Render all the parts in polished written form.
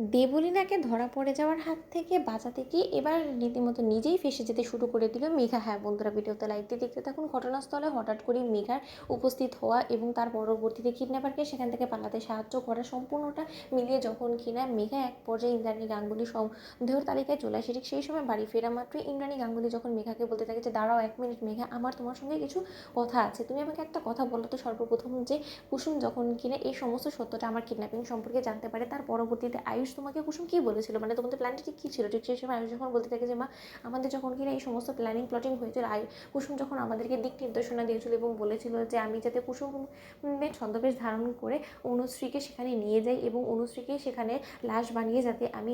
দেবলীনাকে ধরা পড়ে যাওয়ার হাত থেকে বাঁচাতে গিয়ে এবার রীতিমতো নিজেই ফেঁসে যেতে শুরু করে দিল মেঘা। হ্যাঁ বন্ধুরা, ভিডিওতে লাইক দিয়ে দেখতে থাকুন। ঘটনাস্থলে হঠাৎ করেই মেঘার উপস্থিত হওয়া এবং তার পরবর্তীতে কিডন্যাপারকে সেখান থেকে পালাতে সাহায্য করা, সম্পূর্ণটা মিলিয়ে যখন কিনা মেঘা এক পর্যায়ে ইন্দ্রাণী গাঙ্গুলি সন্দেহের তালিকায় চলে আসে, ঠিক সেই সময় বাড়ি ফেরা মাত্রই ইন্দ্রাণী গাঙ্গুলি যখন মেঘাকে বলতে থাকে যে দাঁড়াও 1 মিনিট মেঘা, আমার তোমার সঙ্গে কিছু কথা আছে, তুমি আমাকে একটা কথা বলো তো সর্বপ্রথম, যে কুসুম যখন কিনা এই সমস্ত সত্যটা আমার কিডন্যাপিং সম্পর্কে জানতে পারে, তার পরবর্তীতে আয়ুষ তোমাকে কুসুম কী বলেছিল, মানে তোমাদের প্ল্যানটা ঠিক কী ছিল? ঠিক সেই সময় আয়ুষ যখন বলতে থাকে যে মা, আমাদের যখন কিনা এই সমস্ত প্ল্যানিং প্লটিং হয়েছিল, কুসুম যখন আমাদেরকে দিক নির্দেশনা দিয়েছিল এবং বলেছিল যে আমি যাতে কুসুমের ছদ্মবেশ ধারণ করে অনুশ্রীকে সেখানে নিয়ে যাই এবং অনুশ্রীকে সেখানে লাশ বানিয়ে যাতে আমি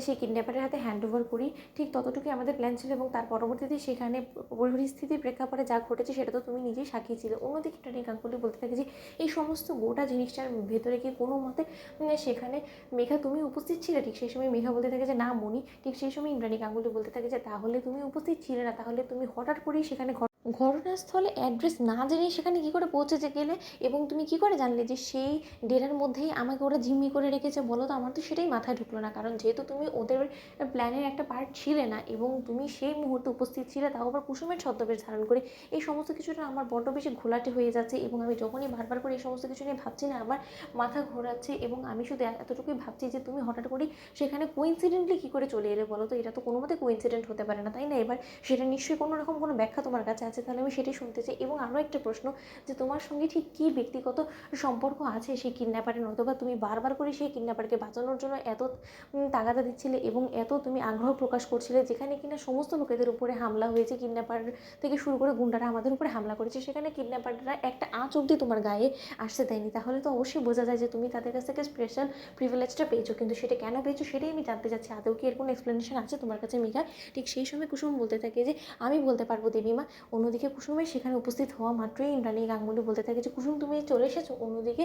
সেই কিডন্যাপারের হাতে হ্যান্ড ওভার করি, ঠিক ততটুকুই আমাদের প্ল্যান ছিল। এবং তার পরবর্তীতে সেখানে পরিস্থিতির প্রেক্ষাপটে যা ঘটেছে সেটা তো তুমি নিজেই সাক্ষী ছিল। অন্যদিকে টনি গাঙ্গুলি বলতে থাকে যে এই সমস্ত গোটা জিনিসটার ভেতরে কি কোনো মতে সেখানে মেঘা তুমি উপস্থিত ছিলে? ঠিক সেই সময় মেঘা বলতে থাকে যে না মনি। ঠিক সেই সময় ইন্দ্রাণী গাঙ্গুলি বলতে থাকে যে তাহলে তুমি উপস্থিত ছিলে না, তাহলে তুমি হঠাৎ করেই সেখানে ঘটনাস্থলে অ্যাড্রেস না জেনেই সেখানে কী করে পৌঁছে গেলে এবং তুমি কী করে জানলে যে সেই ডেরার মধ্যেই আমাকে ওরা জিম্মি করে রেখেছে? বলো তো, আমার তো সেটাই মাথায় ঢুকলো না। কারণ যেহেতু তুমি ওদের প্ল্যানের একটা পার্ট ছিলে না এবং তুমি সেই মুহূর্তে উপস্থিত ছিলে, তাও আবার কুসুমের ছদ্মবেশ ধারণ করে, এই সমস্ত কিছুটা আমার বড্ড বেশি ঘোলাটে হয়ে যাচ্ছে এবং আমি যখনই বারবার করে এই সমস্ত কিছু নিয়ে ভাবছি না, আমার মাথা ঘোরাচ্ছে এবং আমি শুধু এতটুকুই ভাবছি যে তুমি হঠাৎ করেই সেখানে কোইন্সিডেন্টলি কী করে চলে এলে বলো তো? এটা তো কোনো মতে কোইন্সিডেন্ট হতে পারে না, তাই না? এবার সেটা নিশ্চয়ই কোনো রকম কোনো ব্যাখ্যা তোমার কাছে আছে, তাহলে আমি সেটাই শুনতে চাই। এবং আরও একটা প্রশ্ন, যে তোমার সঙ্গে ঠিক কী ব্যক্তিগত সম্পর্ক আছে সেই কিডন্যাপারের, নতুবা তুমি বারবার করে সেই কিডন্যাপারকে বাঁচানোর জন্য এত তাগাদা দিচ্ছিলে এবং এত তুমি আগ্রহ প্রকাশ করছিলে, যেখানে কিনা সমস্ত লোকেদের উপরে হামলা হয়েছে, কিডন্যাপার থেকে শুরু করে গুন্ডারা আমাদের উপরে হামলা করেছে, সেখানে কিডন্যাপাররা একটা আঁচ অবধি তোমার গায়ে আসতে দেয়নি, তাহলে তো অবশ্যই বোঝা যায় যে তুমি তাদের কাছ থেকে স্পেশাল প্রিভিলেজটা পেয়েছো। কিন্তু সেটা কেন পেয়েছো সেটাই আমি জানতে চাচ্ছি। আদৌ কি এর কোনো এক্সপ্লেনেশন আছে তোমার কাছে মেঘা? ঠিক সেই সময় কুসুম বলতে থাকে যে আমি বলতে পারবো দেবীমা। অন্যদিকে কুসুমের সেখানে উপস্থিত হওয়া মাত্রই ইন্দ্রাণী গাঙ্গুলি বলতে থাকে যে কুসুম তুমি চলে এসেছো। অন্যদিকে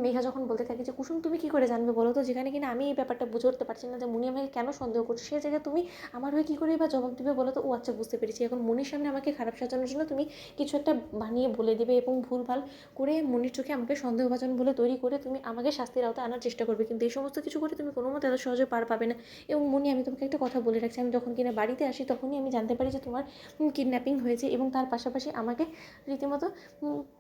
মেঘা যখন বলতে থাকে যে কুসুম তুমি কী করে জানবে বলো তো, যেখানে কিনা আমি এই ব্যাপারটা বুঝে উঠতে পারছি না যে মুনি আমাকে কেন সন্দেহ করছে, সে জায়গায় তুমি আমার হয়ে কী করে বা জবাব দিবে বলো তো? ও আচ্ছা, বুঝতে পেরেছি, এখন মনির সামনে আমাকে খারাপ সাজানোর জন্য তুমি কিছু একটা বানিয়ে বলে দেবে এবং ভুলভাল করে মনির চোখে আমাকে সন্দেহভাজন বলে তৈরি করে তুমি আমাকে শাস্তির আওতায় আনার চেষ্টা করবে। কিন্তু এই সমস্ত কিছু করে তুমি কোনো মতে এত সহজে পার পাবে না। এবং মনি, আমি তোমাকে একটা কথা বলে রাখছি, আমি যখন কিনা বাড়িতে আসি তখনই আমি জানতে পারি যে তোমার কিডন্যাপিং হয়েছে এবং তার পাশাপাশি আমাকে রীতিমতো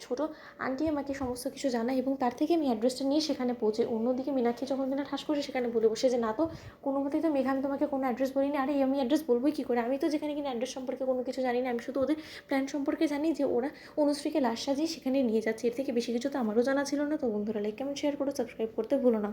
ছোটো আন্টি আমাকে সমস্ত কিছু জানায় এবং তার থেকে আমি অ্যাড্রেসটা নিয়ে সেখানে পৌঁছে। অন্যদিকে মীনাক্ষী যখন কিনা ঠাস করে সেখানে বলে বসে যে না তো, কোনো মতেই তো মেঘা আমি তোমাকে কোনো অ্যাড্রেস বলিনি। আরে আমি অ্যাড্রেস বলবোই কী করে? আমি তো যেখানে কিনা অ্যাড্রেস সম্পর্কে কোনো কিছু জানি না, আমি শুধু ওদের প্ল্যান সম্পর্কে জানি যে ওরা অনুশ্রীকে লাশ সাজিয়ে সেখানে নিয়ে যাচ্ছে। এর থেকে বেশি কিছু তো আমারও জানা ছিল না। তো বন্ধুরা, লাইক কমেন্ট শেয়ার করো, সাবস্ক্রাইব করতে ভুলো না।